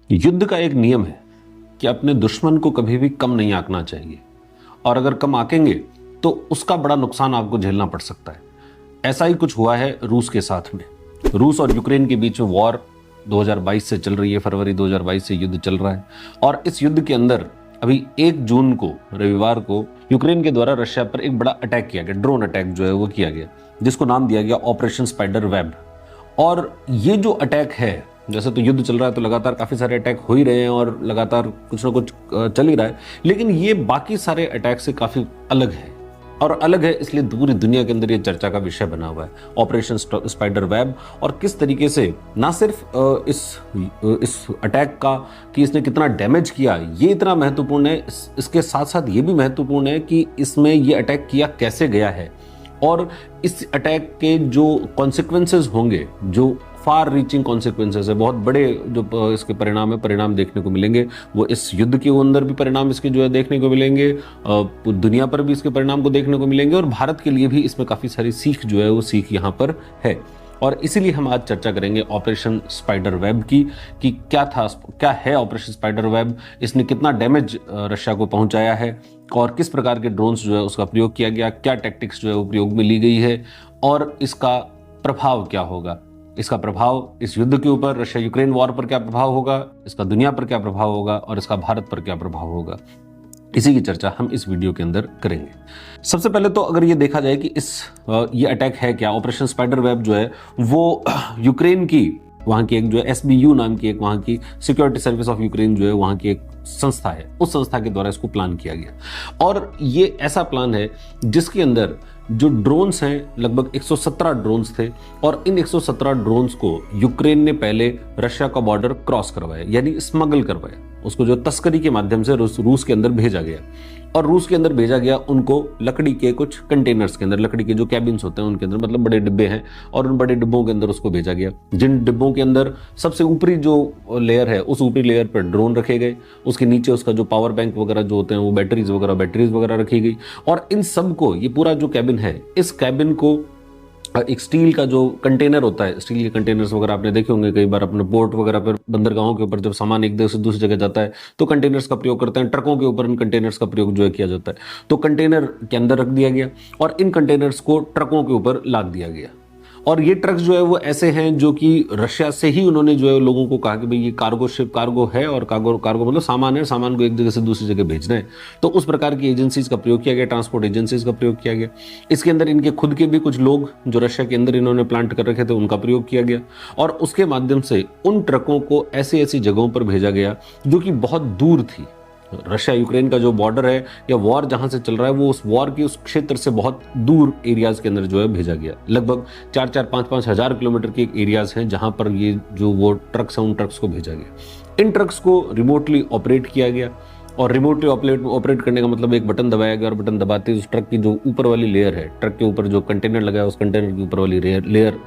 युद्ध का एक नियम है कि अपने दुश्मन को कभी भी कम नहीं आंकना चाहिए, और अगर कम आंकेंगे तो उसका बड़ा नुकसान आपको झेलना पड़ सकता है। ऐसा ही कुछ हुआ है रूस के साथ में। रूस और यूक्रेन के बीच में वॉर 2022 से चल रही है, फरवरी 2022 से युद्ध चल रहा है। और इस युद्ध के अंदर अभी 1 जून को, रविवार को, यूक्रेन के द्वारा रशिया पर एक बड़ा अटैक किया गया, ड्रोन अटैक जो है वो किया गया, जिसको नाम दिया गया ऑपरेशन स्पाइडर वेब। और ये जो अटैक है, जैसे तो युद्ध चल रहा है तो लगातार काफ़ी सारे अटैक हो ही रहे हैं और लगातार कुछ ना कुछ चल ही रहा है, लेकिन ये बाकी सारे अटैक से काफ़ी अलग है। और अलग है इसलिए पूरी दुनिया के अंदर ये चर्चा का विषय बना हुआ है, ऑपरेशन स्पाइडर वेब। और किस तरीके से ना सिर्फ इस अटैक का कि इसने कितना डैमेज किया ये इतना महत्वपूर्ण है, इसके साथ साथ ये भी महत्वपूर्ण है कि इसमें ये अटैक किया कैसे गया है, और इस अटैक के जो कॉन्सिक्वेंसेज होंगे, जो फार रीचिंग कॉन्सिक्वेंसेज है, बहुत बड़े जो इसके परिणाम देखने को मिलेंगे, वो इस युद्ध के अंदर भी परिणाम इसके जो है देखने को मिलेंगे, दुनिया पर भी इसके परिणाम को देखने को मिलेंगे, और भारत के लिए भी इसमें काफ़ी सारी सीख जो है वो सीख यहाँ पर है। और इसीलिए हम आज चर्चा करेंगे ऑपरेशन स्पाइडर वेब की, कि क्या है ऑपरेशन स्पाइडर वेब, इसने कितना डैमेज रशिया को पहुंचाया है, और किस प्रकार के ड्रोन्स जो है उसका प्रयोग किया गया, क्या टैक्टिक्स जो है वो प्रयोग में ली गई है, और इसका प्रभाव क्या होगा, इसका प्रभाव इस युद्ध के ऊपर, रशिया यूक्रेन वॉर पर क्या प्रभाव होगा, इसका दुनिया पर क्या प्रभाव होगा, और इसका भारत पर क्या प्रभाव होगा। इसी की चर्चा हम इस वीडियो के अंदर करेंगे। सबसे पहले तो अगर ये देखा जाए कि ये अटैक है क्या, ऑपरेशन स्पाइडर वेब जो है वो यूक्रेन की, वहाँ की एक जो है SBU नाम की एक वहाँ की सिक्योरिटी सर्विस ऑफ यूक्रेन जो है वहाँ की एक संस्था है, उस संस्था के द्वारा इसको प्लान किया गया। और ये ऐसा प्लान है जिसके अंदर जो ड्रोन्स हैं, लगभग 117 ड्रोन्स थे, और इन 117 ड्रोन्स को यूक्रेन ने पहले रशिया का बॉर्डर क्रॉस करवाया, यानी स्मगल करवाया, उसको जो तस्करी के माध्यम से रूस के अंदर भेजा गया। और रूस के अंदर भेजा गया उनको लकड़ी के कुछ कंटेनर्स के अंदर, लकड़ी के जो कैबिन्स होते हैं उनके अंदर, मतलब बड़े डिब्बे हैं, और उन बड़े डिब्बों के अंदर उसको भेजा गया, जिन डिब्बों के अंदर सबसे ऊपरी जो लेयर है उस ऊपरी लेयर पर ड्रोन रखे गए, उसके नीचे उसका जो पावर बैंक वगैरह जो होते हैं वो बैटरीज वगैरह रखी गई। और इन सब को, ये पूरा जो कैबिन है, इस कैबिन को एक स्टील का जो कंटेनर होता है, स्टील के कंटेनर्स वगैरह आपने देखे होंगे कई बार अपने पोर्ट वगैरह पर, बंदरगाहों के ऊपर जब सामान एक जगह से दूसरी जगह जाता है तो कंटेनर्स का प्रयोग करते हैं, ट्रकों के ऊपर इन कंटेनर्स का प्रयोग जो है किया जाता है। तो कंटेनर के अंदर रख दिया गया और इन कंटेनर्स को ट्रकों के ऊपर लाद दिया गया। और ये ट्रक्स जो है वो ऐसे हैं जो कि रशिया से ही उन्होंने जो है लोगों को कहा कि भाई ये कार्गो है, और कार्गो मतलब सामान है, सामान को एक जगह से दूसरी जगह भेजना है। तो उस प्रकार की एजेंसीज का प्रयोग किया गया, ट्रांसपोर्ट एजेंसीज का प्रयोग किया गया। इसके अंदर इनके खुद के भी कुछ लोग जो रशिया के अंदर इन्होंने प्लांट कर रखे थे उनका प्रयोग किया गया, और उसके माध्यम से उन ट्रकों को ऐसी ऐसी जगहों पर भेजा गया जो कि बहुत दूर थी। रशिया यूक्रेन का जो बॉर्डर है या वॉर जहां से चल रहा है, वो उस वॉर के उस क्षेत्र से बहुत दूर एरियाज के अंदर जो है भेजा गया। लगभग 4-5 हजार किलोमीटर के एरियाज हैं जहां पर ये जो वो ट्रक्स हैं उन ट्रक्स को भेजा गया। इन ट्रक्स को रिमोटली ऑपरेट किया गया, और रिमोटली ऑपरेट करने का मतलब एक बटन दबाया गया, और बटन दबाते ही उस ट्रक की जो ऊपर वाली लेयर है, ट्रक के ऊपर जो कंटेनर लगा है उस कंटेनर के ऊपर वाली लेयर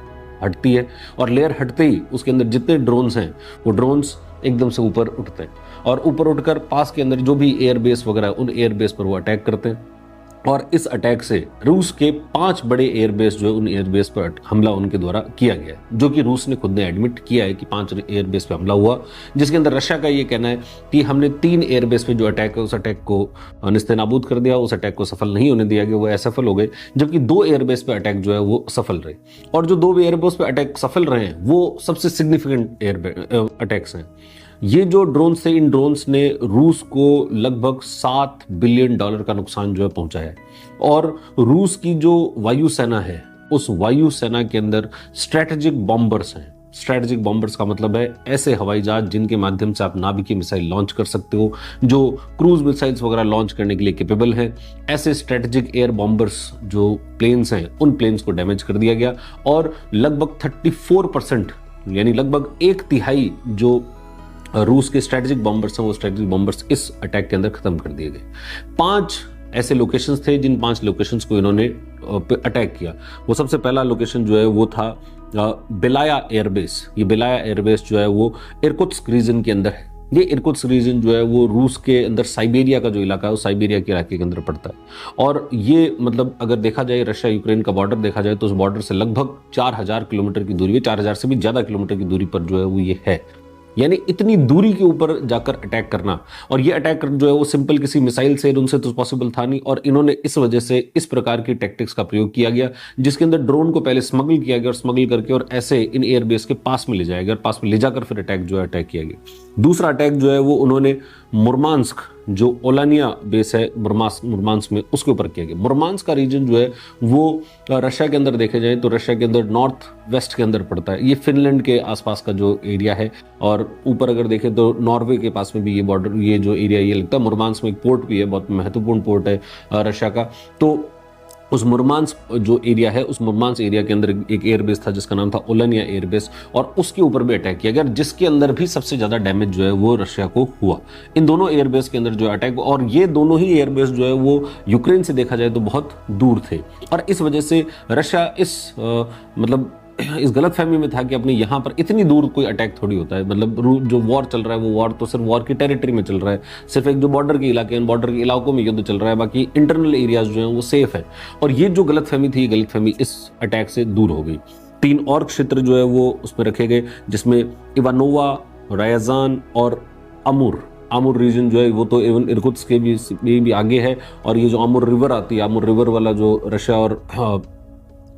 हटती है, और लेयर हटते ही उसके अंदर जितने ड्रोन्स हैं वो ड्रोन्स एकदम से ऊपर उठते हैं, और ऊपर उठकर पास के अंदर जो भी एयरबेस वगैरह उन एयरबेस पर वो अटैक करते हैं। और इस अटैक से रूस के 5 बड़े एयरबेस जो है उन एयरबेस पर हमला उनके द्वारा किया गया, जो कि रूस ने खुद ने एडमिट किया है कि 5 एयरबेस पे हमला हुआ, जिसके अंदर रशिया का ये कहना है कि हमने 3 एयरबेस पे जो अटैक है उस अटैक को निस्तेनाबूद कर दिया, उस अटैक को सफल नहीं होने दिया गया, वो असफल हो गए, जबकि 2 एयरबेस पे अटैक जो है वो सफल रहे। और जो 2 एयरबेस पे अटैक सफल रहे हैं वो सबसे सिग्निफिकेंट अटैक्स हैं। ये जो ड्रोन्स थे, इन ड्रोन्स ने रूस को लगभग $7 बिलियन का नुकसान जो है पहुंचाया है। और रूस की जो वायुसेना है, उस वायुसेना के अंदर स्ट्रेटेजिक बॉम्बर्स हैं। स्ट्रेटेजिक बॉम्बर्स का मतलब है ऐसे हवाई जहाज जिनके माध्यम से आप नाभिकीय मिसाइल लॉन्च कर सकते हो, जो क्रूज मिसाइल्स वगैरह लॉन्च करने के लिए कैपेबल हैं। ऐसे स्ट्रेटेजिक एयर बॉम्बर्स जो प्लेन्स हैं, उन प्लेन्स को डैमेज कर दिया गया, और लगभग 34% यानी लगभग 1/3 जो रूस के स्ट्रेटेजिक बॉम्बर्स हैं वो स्ट्रेटेजिक बॉम्बर्स इस अटैक के अंदर खत्म कर दिए गए। 5 ऐसे लोकेशंस थे जिन 5 लोकेशंस को इन्होंने अटैक किया। वो सबसे पहला लोकेशन जो है वो था बेलाया एयरबेस। ये बेलाया एयरबेस जो है वो इरकुत्स्क रीजन के अंदर है। ये इरकुत्स्क रीजन जो है वो रूस के अंदर साइबेरिया का जो इलाका है वो साइबेरिया के इलाके के अंदर पड़ता है। और ये मतलब अगर देखा जाए रशिया यूक्रेन का बॉर्डर देखा जाए तो उस बॉर्डर से लगभग 4000 किलोमीटर की दूरी है, 4000 से भी ज़्यादा किलोमीटर की दूरी पर जो है वो ये है। यानी इतनी दूरी के ऊपर जाकर अटैक करना, और ये अटैक जो है वो सिंपल किसी मिसाइल से उनसे तो पॉसिबल था नहीं, और इन्होंने इस वजह से इस प्रकार की टैक्टिक्स का प्रयोग किया गया जिसके अंदर ड्रोन को पहले स्मगल किया गया और स्मगल करके और ऐसे इन एयरबेस के पास में ले जाया गया और पास में ले जाकर फिर अटैक जो है अटैक किया गया। दूसरा अटैक जो है वो उन्होंने मुर्मांस्क, जो ओलानिया बेस है मुर्मांस्क में, उसके ऊपर किया गया। मुर्मांस्क का रीजन जो है वो रशिया के अंदर देखे जाए तो रशिया के अंदर नॉर्थ वेस्ट के अंदर पड़ता है। ये फिनलैंड के आसपास का जो एरिया है, और ऊपर अगर देखें तो नॉर्वे के पास में भी ये बॉर्डर, ये जो एरिया ये लगता है। मुर्मांस्क में एक पोर्ट भी है, बहुत महत्वपूर्ण पोर्ट है रशिया का। तो उस मुर्मांस्क जो एरिया है, उस मुर्मांस्क एरिया के अंदर एक एयरबेस था जिसका नाम था ओलानिया एयरबेस, और उसके ऊपर भी अटैक किया गया जिसके अंदर भी सबसे ज्यादा डैमेज जो है वो रशिया को हुआ। इन दोनों एयरबेस के अंदर जो अटैक, और ये दोनों ही एयरबेस जो है वो यूक्रेन से देखा जाए तो बहुत दूर थे, और इस वजह से रशिया मतलब इस गलतफहमी में था कि अपने यहाँ पर इतनी दूर कोई अटैक थोड़ी होता है। मतलब जो वॉर चल रहा है वो वॉर तो सिर्फ वॉर की टेरिटरी में चल रहा है, सिर्फ एक जो बॉर्डर के इलाके हैं, बॉर्डर के इलाकों में युद्ध चल रहा है, बाकी इंटरनल एरियाज जो हैं वो सेफ है। और ये जो गलतफहमी थी, गलतफहमी इस अटैक से दूर हो गई। 3 और क्षेत्र जो है वो उसमें रखे गए, जिसमें इवानोवा, रायजान और आमुर रीजन जो है वो तो इवन इरकुत्स्क के भी आगे है, और ये जो आमुर रिवर आती है, आमुर रिवर वाला जो रशिया और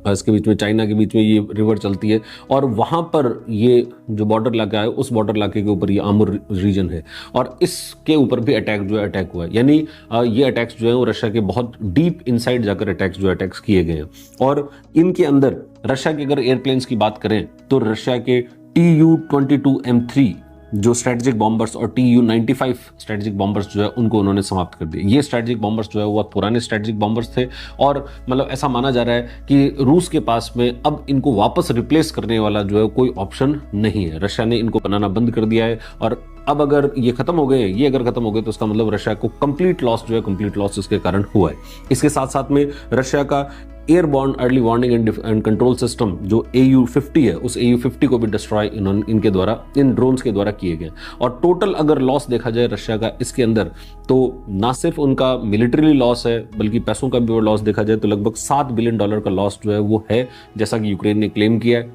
इसके बीच में, चाइना के बीच में ये रिवर चलती है, और वहाँ पर ये जो बॉर्डर इलाका है उस बॉर्डर इलाके के ऊपर ये आमुर रीजन है, और इसके ऊपर भी अटैक जो है अटैक हुआ है। यानी ये अटैक्स जो है वो रशिया के बहुत डीप इनसाइड जाकर अटैक्स किए गए हैं। और इनके अंदर रशिया के अगर एयरप्लेन्स की बात करें तो रशिया के Tu-22M3 जो स्ट्रेटेजिक बॉम्बर्स और Tu-95 स्ट्रेटेजिक बॉम्बर्स जो है उनको उन्होंने समाप्त कर दिया। ये स्ट्रेटेजिक बॉम्बर्स जो है वो पुराने स्ट्रेटेजिक बॉम्बर्स थे, और मतलब ऐसा माना जा रहा है कि रूस के पास में अब इनको वापस रिप्लेस करने वाला जो है कोई ऑप्शन नहीं है। रशिया ने इनको बनाना बंद कर दिया है, और अब अगर ये खत्म हो गए, तो इसका मतलब रशिया को कंप्लीट लॉस इसके कारण हुआ है। इसके साथ साथ में रशिया का airborne early warning and control system जो AU-50 है, उस AU-50 को भी डिस्ट्रॉय इनके द्वारा, इन ड्रोन्स के द्वारा किए गए। और टोटल अगर लॉस देखा जाए रशिया का इसके अंदर, तो ना सिर्फ उनका मिलिट्री लॉस है बल्कि पैसों का भी लॉस देखा जाए तो लगभग $7 बिलियन का लॉस जो है वो है, जैसा कि यूक्रेन ने क्लेम किया है।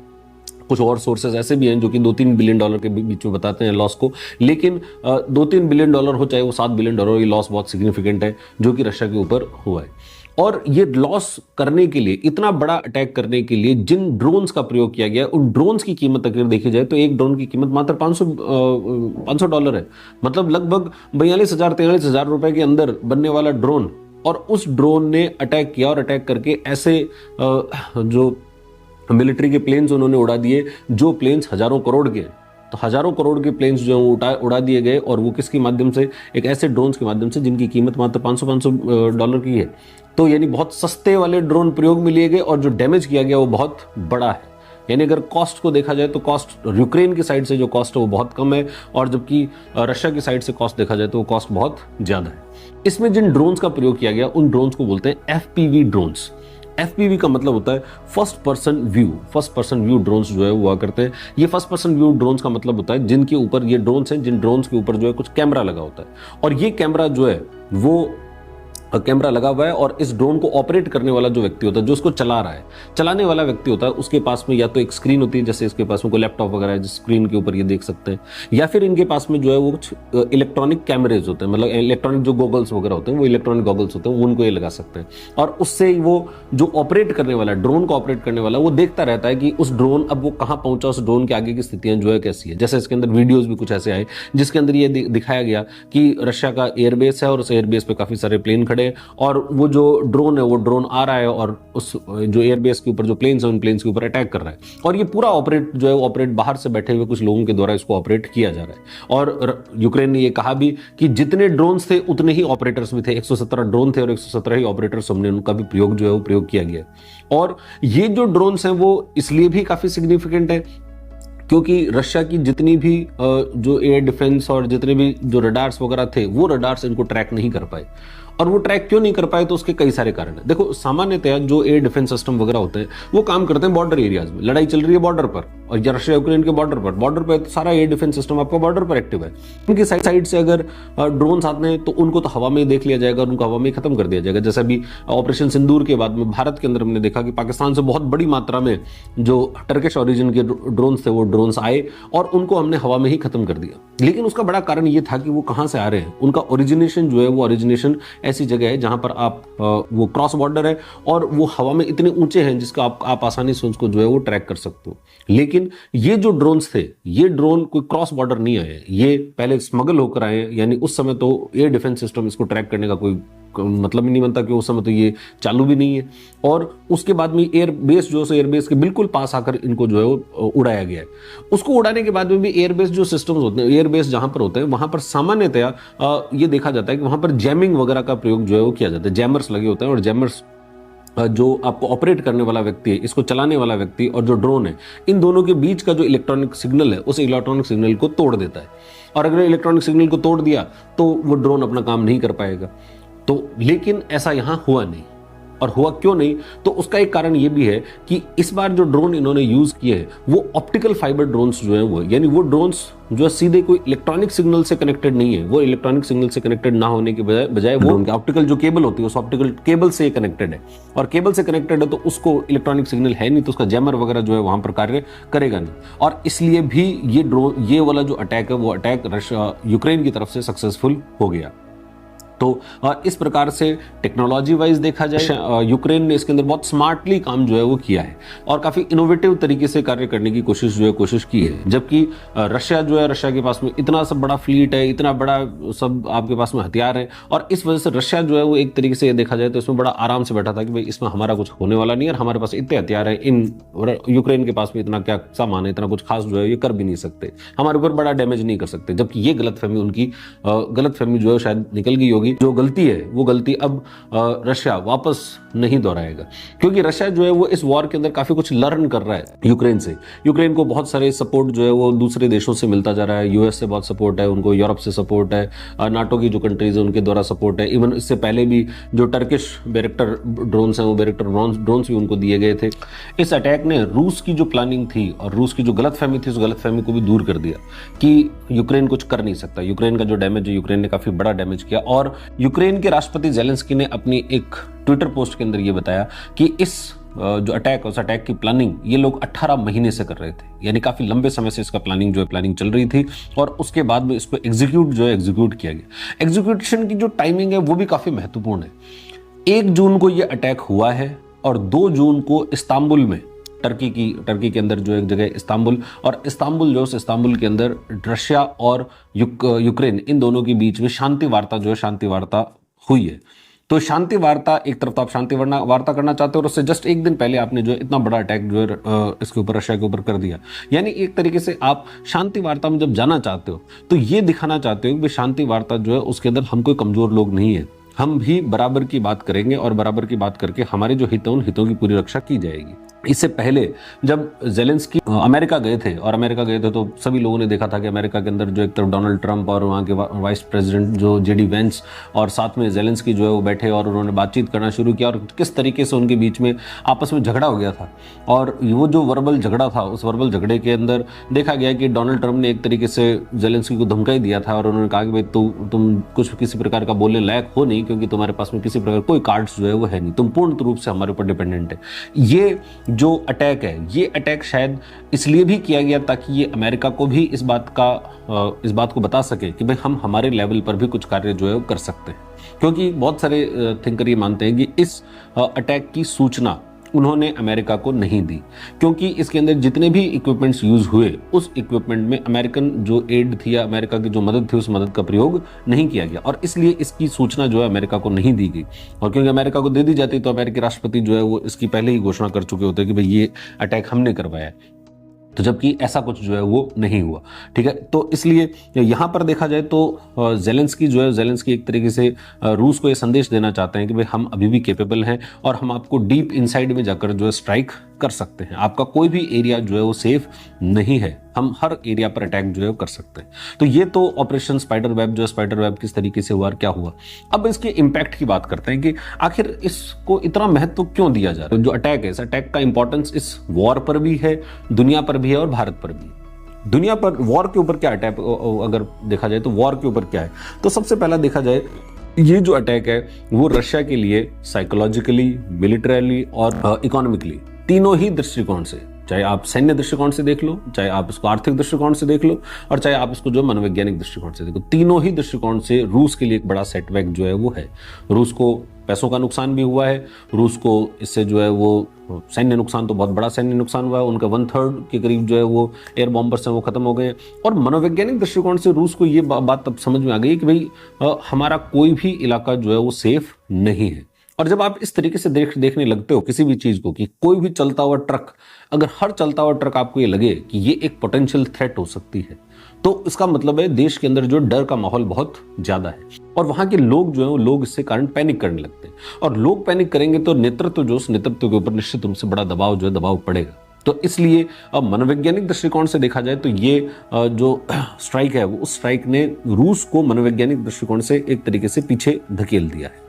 कुछ और सोर्सेज ऐसे भी हैं जो कि $2-3 बिलियन के बीच में बताते हैं लॉस को, लेकिन $2-3 बिलियन हो चाहे वो $7 बिलियन, ये लॉस बहुत सिग्निफिकेंट है जो कि रशिया के ऊपर हुआ है। और ये लॉस करने के लिए, इतना बड़ा अटैक करने के लिए जिन ड्रोन्स का प्रयोग किया गया, उन ड्रोन्स की कीमत अगर देखी जाए तो एक ड्रोन की कीमत मात्र $500 है। मतलब लगभग 42,000-43,000 रुपए के अंदर बनने वाला ड्रोन, और उस ड्रोन ने अटैक किया, और अटैक करके ऐसे जो मिलिट्री के प्लेन्स उन्होंने उड़ा दिए, जो प्लेन्स हजारों करोड़ के, तो हजारों करोड़ के प्लेन्स जो हैं उड़ा दिए गए, और वो किसके माध्यम से, एक ऐसे ड्रोन्स के माध्यम से जिनकी कीमत मात्र $500 की है। तो यानी बहुत सस्ते वाले ड्रोन प्रयोग में लिए गए, और जो डैमेज किया गया वो बहुत बड़ा है। यानी अगर कॉस्ट को देखा जाए तो कॉस्ट यूक्रेन की साइड से जो कॉस्ट है वो बहुत कम है, और जबकि रशिया की साइड से कॉस्ट देखा जाए तो वो कॉस्ट बहुत ज्यादा है। इसमें जिन ड्रोन्स का प्रयोग किया गया उन ड्रोन्स को बोलते हैं FPV ड्रोन्स। FPV का मतलब होता है फर्स्ट पर्सन व्यू ड्रोन्स जो है हुआ करते हैं। ये फर्स्ट पर्सन व्यू ड्रोन्स का मतलब होता है जिनके ऊपर, ये ड्रोन्स हैं जिन ड्रोन्स के ऊपर जो है कुछ कैमरा लगा होता है, और ये कैमरा जो है वो कैमरा लगा हुआ है, और इस ड्रोन को ऑपरेट करने वाला जो व्यक्ति होता है, जो उसको चला रहा है, चलाने वाला व्यक्ति होता है, उसके पास में या तो एक स्क्रीन होती है, जैसे इसके पास में कोई लैपटॉप वगैरह है जिस स्क्रीन के ऊपर ये देख सकते हैं, या फिर इनके पास में जो है वो कुछ इलेक्ट्रॉनिक कैमरेज होते हैं, मतलब इलेक्ट्रॉनिक जो गॉगल्स वगैरह होते हैं, वो इलेक्ट्रॉनिक गॉगल्स होते हैं, उनको ये लगा सकते हैं। और उससे वो जो ऑपरेट करने वाला, ड्रोन को ऑपरेट करने वाला, वो देखता रहता है कि उस ड्रोन अब वो कहाँ पहुंचा, उस ड्रोन के आगे की स्थितियां जो है कैसी है। जैसे इसके अंदर वीडियोज भी कुछ ऐसे आए जिसके अंदर ये दिखाया गया कि रशिया का एयरबेस है, और उस एयरबेस पे काफी सारे प्लेन खड़े हैं, और वो जो ड्रोन है वो ड्रोन आ रहा है और उस जो एयरबेस के ऊपर जो प्लेन्स है उन प्लेन्स के ऊपर अटैक कर रहा है, और ये पूरा ऑपरेट जो है ऑपरेट बाहर से बैठे हुए कुछ लोगों के द्वारा इसको ऑपरेट किया जा रहा है। और यूक्रेन ने ये कहा भी कि जितने ड्रोन्स थे उतने ही ऑपरेटर्स भी थे, 117 ड्रोन थे और 117 ही ऑपरेटर्स, हमने उनका भी प्रयोग जो है वो प्रयोग किया गया। और ये जो ड्रोन्स हैं वो इसलिए भी काफी सिग्निफिकेंट है क्योंकि रशिया की जितनी भी जो एयर डिफेंस और जितने भी जो रडार्स वगैरह थे, वो रडार्स इनको ट्रैक नहीं कर पाए। और वो ट्रैक क्यों नहीं कर पाए, तो उसके कई सारे कारण हैं। देखो, सामान्यतः जो एयर डिफेंस सिस्टम वगैरह होते हैं वो काम करते हैं बॉर्डर एरियाज में। लड़ाई चल रही है बॉर्डर पर, और रशिया यूक्रेन के बॉर्डर पर तो सारा एयर डिफेंस सिस्टम आपका बॉर्डर पर एक्टिव है। उनकी साइड से अगर ड्रोन आते हैं तो उनको तो हवा में ही देख लिया जाएगा और उनको हवा में ही खत्म कर दिया जाएगा। जैसे अभी ऑपरेशन सिंदूर के बाद में भारत के अंदर हमने देखा कि पाकिस्तान से बहुत बड़ी मात्रा में जो टर्किश ओरिजिन के ड्रोन्स थे वो ड्रोन्स आए और उनको हमने हवा में ही खत्म कर दिया। लेकिन उसका बड़ा कारण ये था कि वो कहां से आ रहे हैं। उनका ओरिजिनेशन जो है वो ओरिजिनेशन ऐसी जगह है जहां पर आप वो क्रॉस बॉर्डर है और वो हवा में इतने ऊंचे हैं जिसका आप आसानी से उसको जो है वो ट्रैक कर सकते हो। लेकिन ये जो ड्रोन्स थे, ये ड्रोन कोई क्रॉस बॉर्डर नहीं आए, ये पहले स्मगल होकर आए। यानी उस समय तो एयर डिफेंस सिस्टम इसको ट्रैक करने का कोई मतलब ही नहीं बनता कि उस समय तो ये चालू भी नहीं है। और उसके बाद में एयरबेस जो है एयरबेस के बिल्कुल पास आकर इनको जो है वो उड़ाया गया है। उसको उड़ाने के बाद में भी एयरबेस जो सिस्टम्स होते हैं, एयरबेस जहां पर होते हैं वहां पर सामान्यतया ये देखा जाता है कि वहां पर जैमिंग वगैरह का प्रयोग जो है वो किया जाता है। जैमर्स लगे होते हैं और जैमर्स जो आपको ऑपरेट करने वाला व्यक्ति है, इसको चलाने वाला व्यक्ति और जो ड्रोन है, इन दोनों के बीच का जो इलेक्ट्रॉनिक सिग्नल है उस इलेक्ट्रॉनिक सिग्नल को तोड़ देता है। और अगर इलेक्ट्रॉनिक सिग्नल को तोड़ दिया तो वो ड्रोन अपना काम नहीं कर पाएगा। तो लेकिन ऐसा यहां हुआ नहीं। और हुआ क्यों नहीं, तो उसका एक कारण ये भी है कि इस बार जो ड्रोन इन्होंने यूज किए हैं वो ऑप्टिकल फाइबर ड्रोन्स जो है वो, यानी वो ड्रोन्स जो है सीधे कोई इलेक्ट्रॉनिक सिग्नल से कनेक्टेड नहीं है। वो इलेक्ट्रॉनिक सिग्नल से कनेक्टेड ना होने के बजाय वो उनके ऑप्टिकल जो केबल होती है उस ऑप्टिकल केबल से कनेक्टेड है। और केबल से कनेक्टेड है तो उसको इलेक्ट्रॉनिक सिग्नल है नहीं, तो उसका जैमर वगैरह जो है वहां पर कार्य करेगा नहीं। और इसलिए भी ये ड्रोन, ये वाला जो अटैक है वो अटैक रशिया यूक्रेन की तरफ से सक्सेसफुल हो गया। तो इस प्रकार से टेक्नोलॉजी वाइज देखा जाए यूक्रेन ने इसके अंदर बहुत स्मार्टली काम जो है वो किया है और काफी इनोवेटिव तरीके से कार्य करने की कोशिश की है। जबकि रशिया जो है, रशिया के पास में इतना सब बड़ा फ्लीट है, इतना बड़ा सब आपके पास में हथियार है, और इस वजह से रशिया जो है वो एक तरीके से देखा जाए तो इसमें बड़ा आराम से बैठा था कि भाई इसमें हमारा कुछ होने वाला नहीं है और हमारे पास इतने हथियार है, इन यूक्रेन के पास में इतना क्या सामान है, इतना कुछ खास जो है ये कर भी नहीं सकते, हमारे ऊपर बड़ा डैमेज नहीं कर सकते। जबकि ये गलतफहमी उनकी गलतफहमी जो है शायद निकल गई होगी। जो गलती है वो गलती अब रशिया वापस नहीं दोहराएगा, क्योंकि रशिया जो है वो इस वॉर के अंदर काफी कुछ लर्न कर रहा है यूक्रेन से। यूक्रेन को बहुत सारे सपोर्ट जो है वो दूसरे देशों से मिलता जा रहा है। यूएस से बहुत सपोर्ट है उनको, यूरोप से सपोर्ट है, नाटो की जो कंट्रीज है उनके द्वारा सपोर्ट है। इवन इससे पहले भी जो टर्किश बैरेक्टर ड्रोन्स हैं वो बैरेक्टर ड्रोन्स भी उनको दिए गए थे। इस अटैक ने रूस की जो प्लानिंग थी और रूस की जो गलतफहमी थी उस गलतफहमी को भी दूर कर दिया कि यूक्रेन कुछ कर नहीं सकता। यूक्रेन का जो डैमेज है, यूक्रेन ने काफी बड़ा डैमेज किया। और यूक्रेन के राष्ट्रपति ज़ेलेंस्की ने अपनी एक ट्विटर पोस्ट के अंदर ये बताया कि इस जो अटैक, उस अटैक की प्लानिंग ये लोग 18 महीने से कर रहे थे, यानी काफी लंबे समय से इसका प्लानिंग चल रही थी और उसके बाद में इसको एग्जीक्यूट किया गया। एग्जीक्यूशन की जो टाइमिंग है वो भी काफी महत्वपूर्ण है। 1 जून को ये अटैक हुआ है और 2 जून को इस्तांबुल में, टर्की के अंदर जो एक जगह इस्तांबुल, और इस्तांबुल के अंदर रशिया और यूक्रेन इन दोनों के बीच में शांति वार्ता हुई है। तो शांति वार्ता, एक तरफ तो आप शांति वार्ता करना चाहते हो और उससे जस्ट एक दिन पहले आपने जो है इतना बड़ा अटैक जो है इसके ऊपर, रशिया के ऊपर कर दिया। यानी एक तरीके से आप शांति वार्ता में जब जाना चाहते हो तो ये दिखाना चाहते हो कि शांति वार्ता जो है उसके अंदर हम कोई कमजोर लोग नहीं है, हम भी बराबर की बात करेंगे और बराबर की बात करके हमारे जो हित हैं उन हितों की पूरी रक्षा की जाएगी। इससे पहले जब ज़ेलेंस्की अमेरिका गए थे तो सभी लोगों ने देखा था कि अमेरिका के अंदर जो एक तरफ डोनाल्ड ट्रंप और वहाँ के वाइस प्रेसिडेंट जो जेडी वेंस और साथ में ज़ेलेंस्की जो है वो बैठे और उन्होंने बातचीत करना शुरू किया और किस तरीके से उनके बीच में आपस में झगड़ा हो गया था। और वो जो वर्बल झगड़ा था, उस वर्बल झगड़े के अंदर देखा गया कि डोनाल्ड ट्रंप ने एक तरीके से ज़ेलेंस्की को धमकाई दिया था और उन्होंने कहा कि भाई तुम कुछ किसी प्रकार का बोलने लायक हो नहीं, क्योंकि तुम्हारे पास में किसी प्रकार कोई कार्ड्स जो है वो है नहीं, तुम पूर्ण रूप से हमारे ऊपर डिपेंडेंट है। ये जो अटैक है, ये अटैक शायद इसलिए भी किया गया ताकि ये अमेरिका को भी इस बात को बता सके कि भाई हम हमारे लेवल पर भी कुछ कार्य जो है वो कर सकते हैं। क्योंकि बहुत सारे थिंकर ये मानते हैं कि इस अटैक की सूचना उन्होंने अमेरिका को नहीं दी, क्योंकि इसके अंदर जितने भी इक्विपमेंट्स यूज हुए उस इक्विपमेंट में अमेरिकन जो एड थी या अमेरिका की जो मदद थी उस मदद का प्रयोग नहीं किया गया और इसलिए इसकी सूचना जो है अमेरिका को नहीं दी गई। और क्योंकि अमेरिका को दे दी जाती तो अमेरिकी राष्ट्रपति जो है वो इसकी पहले ही घोषणा कर चुके होते कि भाई ये अटैक हमने करवाया है। तो जबकि ऐसा कुछ जो है वो नहीं हुआ, ठीक है। तो इसलिए यहाँ पर देखा जाए तो ज़ेलेंस्की एक तरीके से रूस को ये संदेश देना चाहते हैं कि भाई हम अभी भी कैपेबल हैं और हम आपको डीप इनसाइड में जाकर जो है स्ट्राइक कर सकते हैं। आपका कोई भी एरिया जो है वो सेफ नहीं है, हम हर एरिया पर अटैक जो है कर सकते हैं। तो ये तो ऑपरेशन स्पाइडर वेब जो है, स्पाइडर वेब किस तरीके से हुआ और क्या हुआ। अब इसके इंपैक्ट की बात करते हैं कि आखिर इसको इतना महत्व क्यों दिया जा रहा है। जो अटैक है, इस अटैक का इंपॉर्टेंस इस वॉर पर भी है, दुनिया पर भी है और भारत पर भी। दुनिया पर वॉर के ऊपर क्या अटैक, अगर देखा जाए तो वॉर के ऊपर क्या है, तो सबसे पहला देखा जाए ये जो अटैक है वो रशिया के लिए साइकोलॉजिकली, मिलिटरली और इकोनॉमिकली, तीनों ही दृष्टिकोण से, चाहे आप सैन्य दृष्टिकोण से देख लो, चाहे आप इसको आर्थिक दृष्टिकोण से देख लो, और चाहे आप इसको जो मनोवैज्ञानिक दृष्टिकोण से देखो, तीनों ही दृष्टिकोण से रूस के लिए एक बड़ा सेटबैक जो है वो है। रूस को पैसों का नुकसान भी हुआ है, रूस को इससे जो है वो सैन्य नुकसान, तो बहुत बड़ा सैन्य नुकसान हुआ है, उनका 1/3 के करीब जो है वो एयर बॉम्बर्स हैं वो खत्म हो गए। और मनोवैज्ञानिक दृष्टिकोण से रूस को ये बात अब समझ में आ गई कि भाई हमारा कोई भी इलाका जो है वो सेफ नहीं है। और जब आप इस तरीके से देखने लगते हो किसी भी चीज को, कि कोई भी चलता हुआ ट्रक, अगर हर चलता हुआ ट्रक आपको ये लगे कि ये एक पोटेंशियल थ्रेट हो सकती है, तो इसका मतलब है देश के अंदर जो डर का माहौल बहुत ज्यादा है। और वहां के लोग जो है वो लोग इससे कारण पैनिक करने लगते हैं, और लोग पैनिक करेंगे तो नेतृत्व जो, उस नेतृत्व के ऊपर निश्चित रूप से बड़ा दबाव जो है दबाव पड़ेगा। तो इसलिए अब मनोवैज्ञानिक दृष्टिकोण से देखा जाए तो ये जो स्ट्राइक है वो, उस स्ट्राइक ने रूस को मनोवैज्ञानिक दृष्टिकोण से एक तरीके से पीछे धकेल दिया है।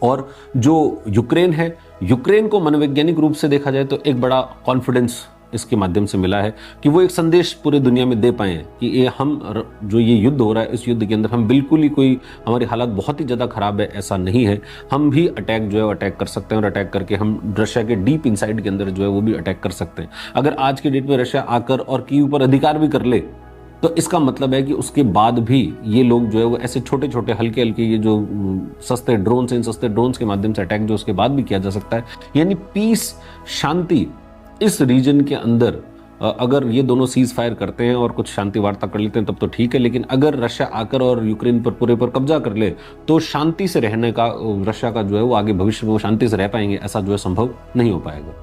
और जो यूक्रेन है, यूक्रेन को मनोवैज्ञानिक रूप से देखा जाए तो एक बड़ा कॉन्फिडेंस इसके माध्यम से मिला है कि वो एक संदेश पूरे दुनिया में दे पाए हैं कि ये हम जो ये युद्ध हो रहा है, इस युद्ध के अंदर हम बिल्कुल ही कोई, हमारी हालत बहुत ही ज़्यादा खराब है ऐसा नहीं है, हम भी अटैक जो है वो अटैक कर सकते हैं, और अटैक करके हम रशिया के डीप इनसाइड के अंदर जो है वो भी अटैक कर सकते हैं। अगर आज के डेट में रशिया आकर और कीव पर अधिकार भी कर ले, तो इसका मतलब है कि उसके बाद भी ये लोग जो है वो ऐसे छोटे छोटे हल्के हल्के ये जो सस्ते ड्रोन्स, इन सस्ते ड्रोन्स के माध्यम से अटैक जो उसके बाद भी किया जा सकता है। यानी पीस, शांति इस रीजन के अंदर अगर ये दोनों सीज फायर करते हैं और कुछ शांति वार्ता कर लेते हैं तब तो ठीक है, लेकिन अगर रशिया आकर और यूक्रेन पर पूरे पर कब्जा कर ले तो शांति से रहने का रशिया का जो है वो आगे भविष्य में वो शांति से रह पाएंगे, ऐसा जो है संभव नहीं हो पाएगा।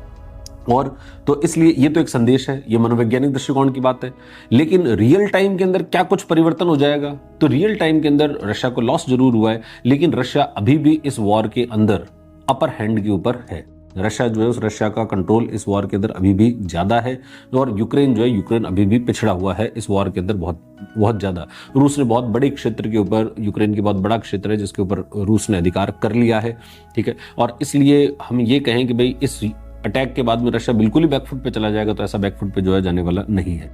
और तो इसलिए ये तो एक संदेश है, ये मनोवैज्ञानिक दृष्टिकोण की बात है। लेकिन रियल टाइम के अंदर क्या कुछ परिवर्तन हो जाएगा, तो रियल टाइम के अंदर रशिया को लॉस जरूर हुआ है, लेकिन रशिया अभी भी इस वॉर के अंदर अपर हैंड के ऊपर है। रशिया जो है उस रशिया का कंट्रोल इस वॉर के अंदर अभी भी ज्यादा है, और यूक्रेन जो है, यूक्रेन अभी भी पिछड़ा हुआ है इस वॉर के अंदर बहुत बहुत ज्यादा। रूस ने बहुत बड़े क्षेत्र के ऊपर, यूक्रेन की बहुत बड़ा क्षेत्र है जिसके ऊपर रूस ने अधिकार कर लिया है, ठीक है। और इसलिए हम ये कहें कि भाई इस अटैक के बाद में रशिया बिल्कुल ही बैकफुट पे चला जाएगा, तो ऐसा बैकफुट पे जो है जाने वाला नहीं है।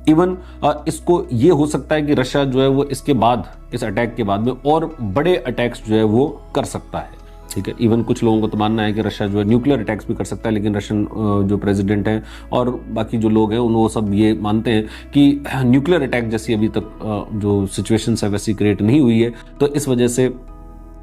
इवन इसको ये हो सकता है कि रशिया जो है वो इसके बाद, इस अटैक के बाद में और बड़े अटैक्स जो है वो कर सकता है, ठीक है। इवन कुछ लोगों को तो मानना है कि रशिया जो है न्यूक्लियर अटैक्स भी कर सकता है, लेकिन रशियन जो प्रेसिडेंट हैं और बाकी जो लोग हैं वो सब ये मानते हैं कि न्यूक्लियर अटैक जैसी अभी तक जो सिचुएशन है वैसी क्रिएट नहीं हुई है, तो इस वजह से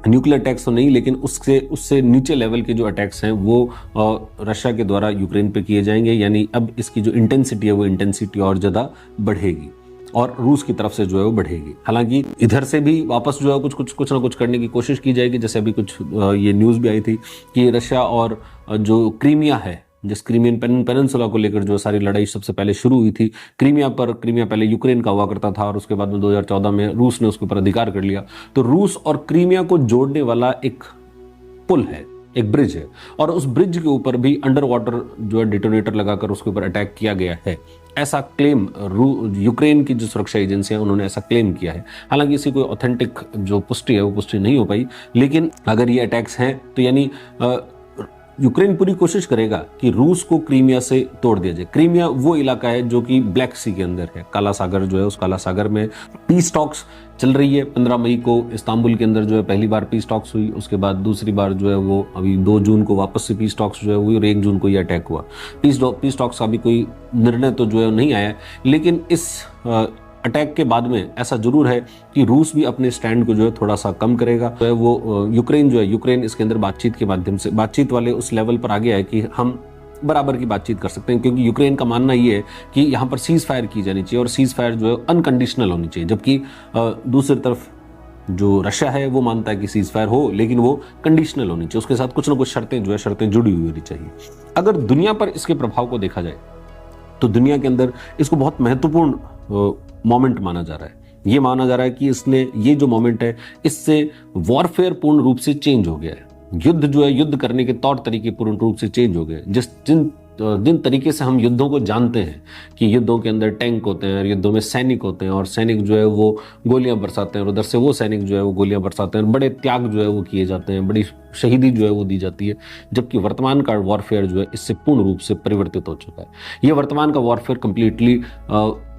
न्यूक्लियर अटैक्स तो नहीं, लेकिन उससे नीचे लेवल के जो अटैक्स हैं वो रशिया के द्वारा यूक्रेन पे किए जाएंगे। यानी अब इसकी जो इंटेंसिटी है वो इंटेंसिटी और ज़्यादा बढ़ेगी और रूस की तरफ से जो है वो बढ़ेगी। हालांकि इधर से भी वापस जो है कुछ ना कुछ करने की कोशिश की जाएगी। जैसे अभी कुछ ये न्यूज़ भी आई थी कि रशिया और जो क्रीमिया है, जिस क्रीमियन पेनिनसुला को लेकर जो सारी लड़ाई सबसे पहले शुरू हुई थी, क्रीमिया पहले यूक्रेन का हुआ करता था और उसके बाद में 2014 में रूस ने उसके ऊपर अधिकार कर लिया। तो रूस और क्रीमिया को जोड़ने वाला एक पुल है, एक ब्रिज है, और उस ब्रिज के ऊपर भी अंडर वाटर जो है डिटोनेटर लगाकर उसके ऊपर अटैक किया गया है, ऐसा क्लेम यूक्रेन की जो सुरक्षा एजेंसी है उन्होंने ऐसा क्लेम किया है। हालांकि इसी कोई ऑथेंटिक जो पुष्टि है वो पुष्टि नहीं हो पाई, लेकिन अगर ये अटैक्स हैं तो यानी यूक्रेन पूरी कोशिश करेगा कि रूस को क्रीमिया से तोड़ दिया जाए। क्रीमिया वो इलाका है जो कि ब्लैक सी के अंदर है, काला सागर जो है, उस काला सागर में पीस टॉक्स चल रही है। 15 मई को इस्तांबुल के अंदर जो है पहली बार पीस टॉक्स हुई, उसके बाद दूसरी बार जो है वो अभी 2 जून को वापस से पीस टॉक्स जो है हुई और 1 जून को ये अटैक हुआ। पीस टॉक्स का भी कोई निर्णय तो जो है नहीं आया, लेकिन इस अटैक के बाद में ऐसा जरूर है कि रूस भी अपने स्टैंड को जो है थोड़ा सा कम करेगा। तो वो यूक्रेन इसके अंदर बातचीत के माध्यम से, बातचीत वाले उस लेवल पर आ गया है कि हम बराबर की बातचीत कर सकते हैं, क्योंकि यूक्रेन का मानना ये है कि यहाँ पर सीज फायर की जानी चाहिए और सीज फायर जो है अनकंडीशनल होनी चाहिए, जबकि दूसरी तरफ जो रशिया है वो मानता है कि सीज फायर हो लेकिन वो कंडीशनल होनी चाहिए, उसके साथ कुछ ना कुछ शर्तें जुड़ी हुई होनी चाहिए। अगर दुनिया पर इसके प्रभाव को देखा जाए तो दुनिया के अंदर इसको बहुत महत्वपूर्ण मोमेंट माना जा रहा है। ये माना जा रहा है कि ये जो मोमेंट है इससे वॉरफेयर पूर्ण रूप से चेंज हो गया है। युद्ध जो है, युद्ध करने के तौर तरीके पूर्ण रूप से चेंज हो गए। जिन जिन तरीके से हम युद्धों को जानते हैं कि युद्धों के अंदर टैंक होते हैं और युद्धों में सैनिक होते हैं और सैनिक जो है वो गोलियां बरसाते हैं और उधर से वो सैनिक जो है वो गोलियां बरसाते हैं और बड़े त्याग जो है वो किए जाते हैं, बड़ी शहीदी जो है वो दी जाती है, जबकि वर्तमान का वॉरफेयर जो है इससे पूर्ण रूप से परिवर्तित हो चुका है। ये वर्तमान का वॉरफेयर कंप्लीटली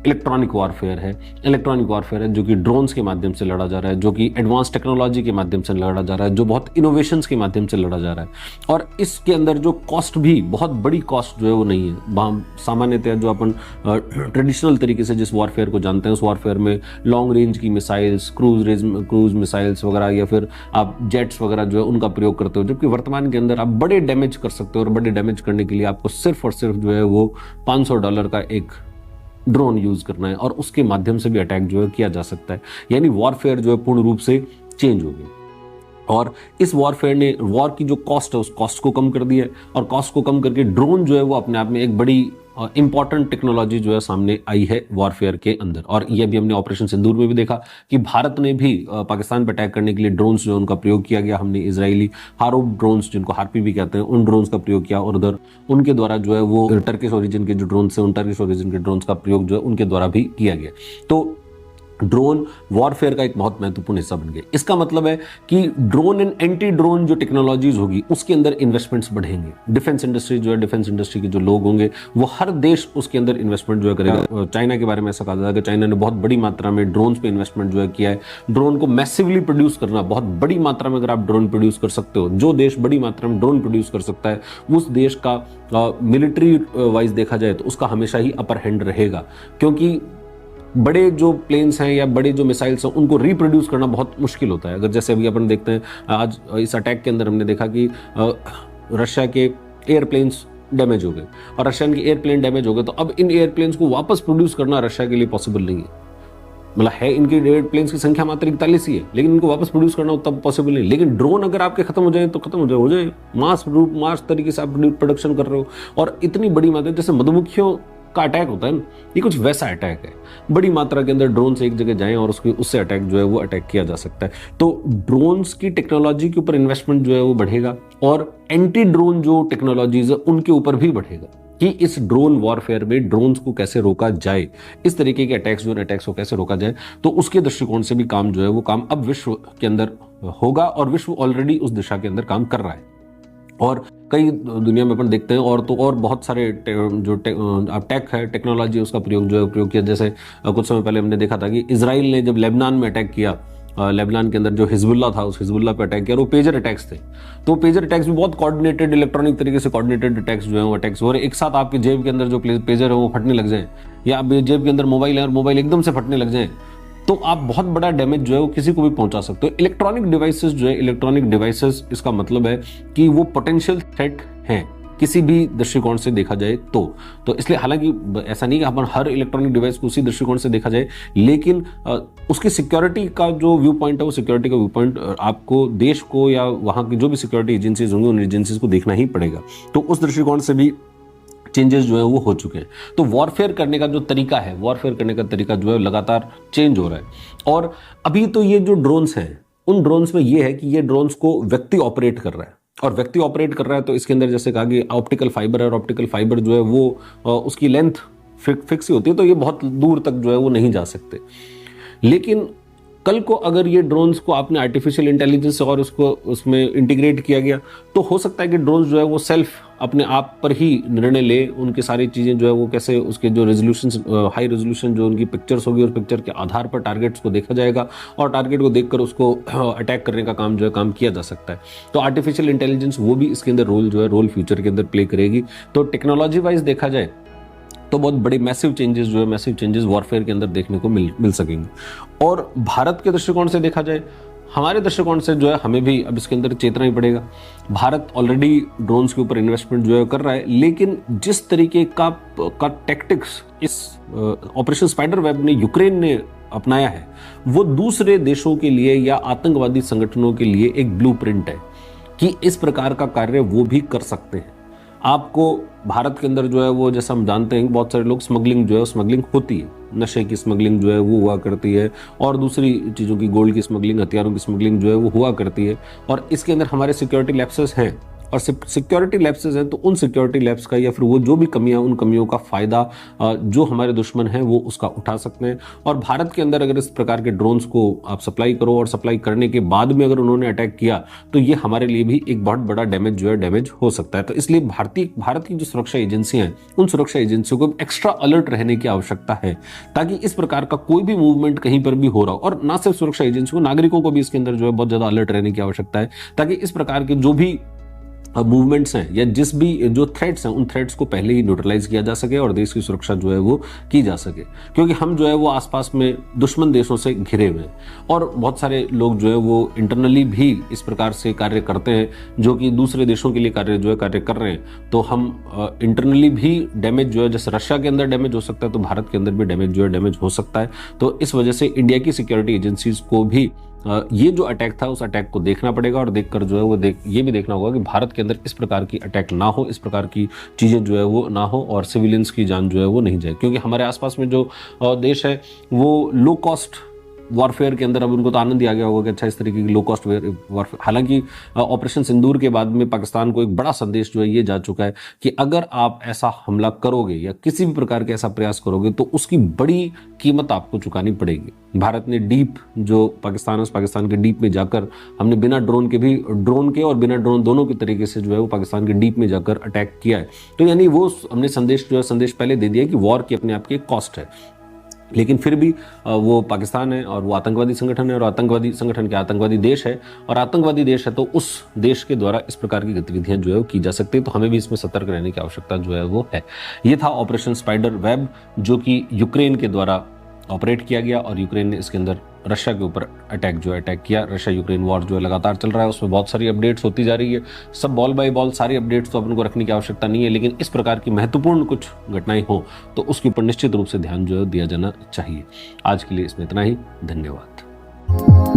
इलेक्ट्रॉनिक वॉरफेयर है। इलेक्ट्रॉनिक वॉरफेयर है जो कि ड्रोन्स के माध्यम से लड़ा जा रहा है, जो कि एडवांस टेक्नोलॉजी के माध्यम से लड़ा जा रहा है, जो बहुत इनोवेशंस के माध्यम से लड़ा जा रहा है। और इसके अंदर जो कॉस्ट भी बहुत बड़ी कॉस्ट जो है वो नहीं है। सामान्यतः जो अपन ट्रेडिशनल तरीके से जिस वॉरफेयर को जानते हैं उस वॉरफेयर में लॉन्ग रेंज की मिसाइल्स, क्रूज मिसाइल्स वगैरह या फिर आप जेट्स वगैरह जो है उनका प्रयोग करते हो, जबकि वर्तमान के अंदर आप बड़े डैमेज कर सकते हो और बड़े डैमेज करने के लिए आपको सिर्फ और सिर्फ जो है वो $500 का एक ड्रोन यूज करना है और उसके माध्यम से भी अटैक जो है किया जा सकता है। यानी वॉरफेयर जो है पूर्ण रूप से चेंज हो गई और इस वॉरफेयर ने वॉर की जो कॉस्ट है उस कॉस्ट को कम कर दिया है और कॉस्ट को कम करके ड्रोन जो है वो अपने आप में एक बड़ी इंपॉर्टेंट टेक्नोलॉजी जो है सामने आई है वॉरफेयर के अंदर। और ये भी हमने ऑपरेशन सिंदूर में भी देखा कि भारत ने भी पाकिस्तान पर अटैक करने के लिए ड्रोन्स जो उनका प्रयोग किया गया। हमने इजरायली हारूब ड्रोन्स, जिनको हार्पी भी कहते हैं, उन ड्रोन्स का प्रयोग किया और उधर उनके द्वारा जो है वो टर्किश ओरिजिन के जो ड्रोन्स हैं उन टर्किश ओरिजिन के ड्रोन्स का प्रयोग जो है उनके द्वारा भी किया गया। तो ड्रोन वॉरफेयर का एक बहुत महत्वपूर्ण हिस्सा बन गए। इसका मतलब है कि ड्रोन एंड एंटी ड्रोन जो टेक्नोलॉजीज होगी उसके अंदर इन्वेस्टमेंट्स बढ़ेंगे। डिफेंस इंडस्ट्री जो है, डिफेंस इंडस्ट्री के जो लोग होंगे वो हर देश उसके अंदर इन्वेस्टमेंट जो है करेगा। चाइना के बारे में ऐसा कहा जाता है कि चाइना ने बहुत बड़ी मात्रा में ड्रोन्स पे इन्वेस्टमेंट जो है किया है। ड्रोन को मैसिवली प्रोड्यूस करना, बहुत बड़ी मात्रा में अगर आप ड्रोन प्रोड्यूस कर सकते हो, जो देश बड़ी मात्रा में ड्रोन प्रोड्यूस कर सकता है उस देश का मिलिट्री वाइज देखा जाए तो उसका हमेशा ही अपर हैंड रहेगा, क्योंकि बड़े जो प्लेन्स हैं या बड़े जो मिसाइल्स हैं उनको रिप्रोड्यूस करना बहुत मुश्किल होता है। अगर जैसे अभी अपन देखते हैं आज इस अटैक के अंदर हमने देखा कि रशिया के एयरप्लेन्स डैमेज हो गए और रशियन के एयरप्लेन डैमेज हो गए, तो अब इन एयरप्लेन्स को वापस प्रोड्यूस करना रशिया के लिए पॉसिबल नहीं है। मतलब है इनकी एयरप्लेन्स की संख्या मात्र 41 ही है, लेकिन इनको वापस प्रोड्यूस करना उतना पॉसिबल नहीं। लेकिन ड्रोन अगर आपके खत्म हो जाए तो खत्म हो जाए मास तरीके से आप प्रोडक्शन कर रहे हो। और इतनी बड़ी मात्रा, जैसे मधुमक्खियों का अटैक होता है ना, ये कुछ वैसा अटैक है। बड़ी मात्रा के अंदर ड्रोन से एक जगह जाएं और उससे अटैक जो है वो अटैक किया जा सकता है। तो ड्रोन्स की टेक्नोलॉजी के ऊपर इन्वेस्टमेंट जो है वो बढ़ेगा और एंटी ड्रोन जो टेक्नोलॉजीज है उनके ऊपर भी बढ़ेगा कि इस ड्रोन वॉरफेयर में ड्रोन्स को कैसे रोका जाए, इस तरीके के अटैक्स को कैसे रोका जाए। तो उसके दृष्टिकोण से भी काम जो है वो काम अब विश्व के अंदर होगा और विश्व ऑलरेडी उस दिशा के अंदर काम कर रहा है। और कई दुनिया में अपन देखते हैं और बहुत सारे जो टेक है, टेक्नोलॉजी, उसका प्रयोग जो है प्रयोग किया। जैसे कुछ समय पहले हमने देखा था कि इजराइल ने जब लेबनान में अटैक किया, लेबनान के अंदर जो हिजबुल्ला था उस हिजबुल्ला पे अटैक किया और वो पेजर अटैक्स थे। तो पेजर अटैक्स भी बहुत कोऑर्डिनेटेड, इलेक्ट्रॉनिक तरीके से कोऑर्डिनेटेड अटैक्स जो है वो अटैक्स हो रहे, एक साथ आपकी जेब के अंदर जो पेजर है वो फटने लग जाए, या जेब के अंदर मोबाइल है और मोबाइल एकदम से फटने लग जाए, तो आप बहुत बड़ा डैमेज जो है वो किसी को भी पहुंचा सकते हो। इलेक्ट्रॉनिक डिवाइसेस जो है, इलेक्ट्रॉनिक डिवाइसेस, इसका मतलब है कि वो पोटेंशियल थ्रेट हैं किसी भी दृष्टिकोण से देखा जाए तो इसलिए, हालांकि ऐसा नहीं कि अपन हर इलेक्ट्रॉनिक डिवाइस को उसी दृष्टिकोण से देखा जाए, लेकिन उसकी सिक्योरिटी का जो व्यू पॉइंट है वो सिक्योरिटी का व्यू पॉइंट आपको देश को या वहाँ की जो भी सिक्योरिटी एजेंसीज होंगी उन एजेंसीज को देखना ही पड़ेगा। तो उस दृष्टिकोण से भी चेंजेस जो है वो हो चुके हैं। तो वॉरफेयर करने का जो तरीका है, वॉरफेयर करने का तरीका जो है लगातार चेंज हो रहा है। और अभी तो ये जो ड्रोन्स हैं उन ड्रोन्स में ये है कि ये ड्रोन्स को व्यक्ति ऑपरेट कर रहा है, और व्यक्ति ऑपरेट कर रहा है तो इसके अंदर जैसे कहा कि ऑप्टिकल फाइबर है और ऑप्टिकल फाइबर जो है वो उसकी लेंथ फिक्स ही होती है, तो ये बहुत दूर तक जो है वो नहीं जा सकते। लेकिन कल को अगर ये ड्रोन्स को आपने आर्टिफिशियल इंटेलिजेंस और उसको उसमें इंटीग्रेट किया गया तो हो सकता है कि ड्रोन्स जो है वो सेल्फ अपने आप पर ही निर्णय ले, उनकी सारी चीज़ें जो है वो कैसे, उसके जो रेजोल्यूशन, हाई रेजोल्यूशन जो उनकी पिक्चर्स होगी, उस पिक्चर के आधार पर टारगेट्स को देखा जाएगा और टारगेट को देखकर उसको अटैक करने का काम जो है काम किया जा सकता है। तो आर्टिफिशियल इंटेलिजेंस वो भी इसके अंदर रोल फ्यूचर के अंदर प्ले करेगी। तो टेक्नोलॉजी वाइज देखा जाए तो बहुत बड़ी मैसिव चेंजेस वॉरफेयर के अंदर देखने को मिल सकेंगे। और भारत के दृष्टिकोण से देखा जाए, हमारे दृष्टिकोण से जो है हमें भी अब इसके अंदर चेतना ही पड़ेगा। भारत ऑलरेडी ड्रोन्स के ऊपर इन्वेस्टमेंट जो है कर रहा है, लेकिन जिस तरीके का टैक्टिक्स इस ऑपरेशन स्पाइडर वेब ने यूक्रेन ने अपनाया है वो दूसरे देशों के लिए या आतंकवादी संगठनों के लिए एक ब्लूप्रिंट है कि इस प्रकार का कार्य वो भी कर सकते हैं। आपको भारत के अंदर जो है वो, जैसा हम जानते हैं, बहुत सारे लोग स्मगलिंग जो है स्मगलिंग होती है, नशे की स्मगलिंग जो है वो हुआ करती है और दूसरी चीज़ों की, गोल्ड की स्मगलिंग, हथियारों की स्मगलिंग जो है वो हुआ करती है। और इसके अंदर हमारे सिक्योरिटी लैप्सेस हैं और सिक्योरिटी लैप्सेस हैं तो उन सिक्योरिटी लैप्स का या फिर वो जो भी कमियां, उन कमियों का फायदा जो हमारे दुश्मन हैं वो उसका उठा सकते हैं। और भारत के अंदर अगर इस प्रकार के ड्रोन्स को आप सप्लाई करो और सप्लाई करने के बाद में अगर उन्होंने अटैक किया तो ये हमारे लिए भी एक बहुत बड़ा डैमेज हो सकता है। तो इसलिए भारत की जो सुरक्षा एजेंसियां हैं उन सुरक्षा एजेंसियों को एक्स्ट्रा अलर्ट रहने की आवश्यकता है, ताकि इस प्रकार का कोई भी मूवमेंट कहीं पर भी हो रहा हो, और ना सिर्फ सुरक्षा एजेंसियों को, नागरिकों को भी इसके अंदर जो है बहुत ज्यादा अलर्ट रहने की आवश्यकता है, ताकि इस प्रकार के जो भी मूवमेंट्स हैं या जिस भी जो थ्रेट्स हैं उन थ्रेट्स को पहले ही न्यूट्रलाइज किया जा सके और देश की सुरक्षा जो है वो की जा सके। क्योंकि हम जो है वो आसपास में दुश्मन देशों से घिरे हुए हैं और बहुत सारे लोग जो है वो इंटरनली भी इस प्रकार से कार्य करते हैं जो कि दूसरे देशों के लिए कार्य कर रहे हैं। तो हम इंटरनली भी डैमेज जो है, जैसे रशिया के अंदर डैमेज हो सकता है तो भारत के अंदर भी डैमेज हो सकता है। तो इस वजह से इंडिया की सिक्योरिटी एजेंसीज को भी ये जो अटैक था उस अटैक को देखना पड़ेगा और देखकर जो है वो ये भी देखना होगा कि भारत के अंदर इस प्रकार की अटैक ना हो, इस प्रकार की चीज़ें जो है वो ना हो और सिविलियंस की जान जो है वो नहीं जाए। क्योंकि हमारे आसपास में जो देश है वो लो कॉस्ट वॉरफेयर के अंदर, अब उनको तो आनंद ही आ गया होगा कि अच्छा इस तरीके की लो कॉस्ट वॉरफेयर। हालांकि ऑपरेशन सिंदूर के बाद में पाकिस्तान को एक बड़ा संदेश जो है ये जा चुका है कि अगर आप ऐसा हमला करोगे या किसी भी प्रकार के ऐसा प्रयास करोगे तो उसकी बड़ी कीमत आपको चुकानी पड़ेगी। भारत ने डीप जो पाकिस्तान है उस पाकिस्तान के डीप में जाकर हमने बिना ड्रोन के और बिना ड्रोन दोनों के तरीके से जो है वो पाकिस्तान के डीप में जाकर अटैक किया है। तो यानी वो हमने संदेश पहले दे दिया कि वॉर की अपने आप की एक कॉस्ट है। लेकिन फिर भी वो पाकिस्तान है और वो आतंकवादी संगठन है और आतंकवादी संगठन के आतंकवादी देश है और आतंकवादी देश है तो उस देश के द्वारा इस प्रकार की गतिविधियां जो है वो की जा सकती है। तो हमें भी इसमें सतर्क रहने की आवश्यकता जो है वो है। ये था ऑपरेशन स्पाइडर वेब जो कि यूक्रेन के द्वारा ऑपरेट किया गया और यूक्रेन ने इसके अंदर रशिया के ऊपर अटैक किया। रशिया यूक्रेन वॉर जो है लगातार चल रहा है, उसमें बहुत सारी अपडेट्स होती जा रही है। सब बॉल बाय बॉल सारी अपडेट्स तो अपन को रखने की आवश्यकता नहीं है, लेकिन इस प्रकार की महत्वपूर्ण कुछ घटनाएं हो तो उसके ऊपर निश्चित रूप से ध्यान जो है दिया जाना चाहिए। आज के लिए इसमें इतना ही। धन्यवाद।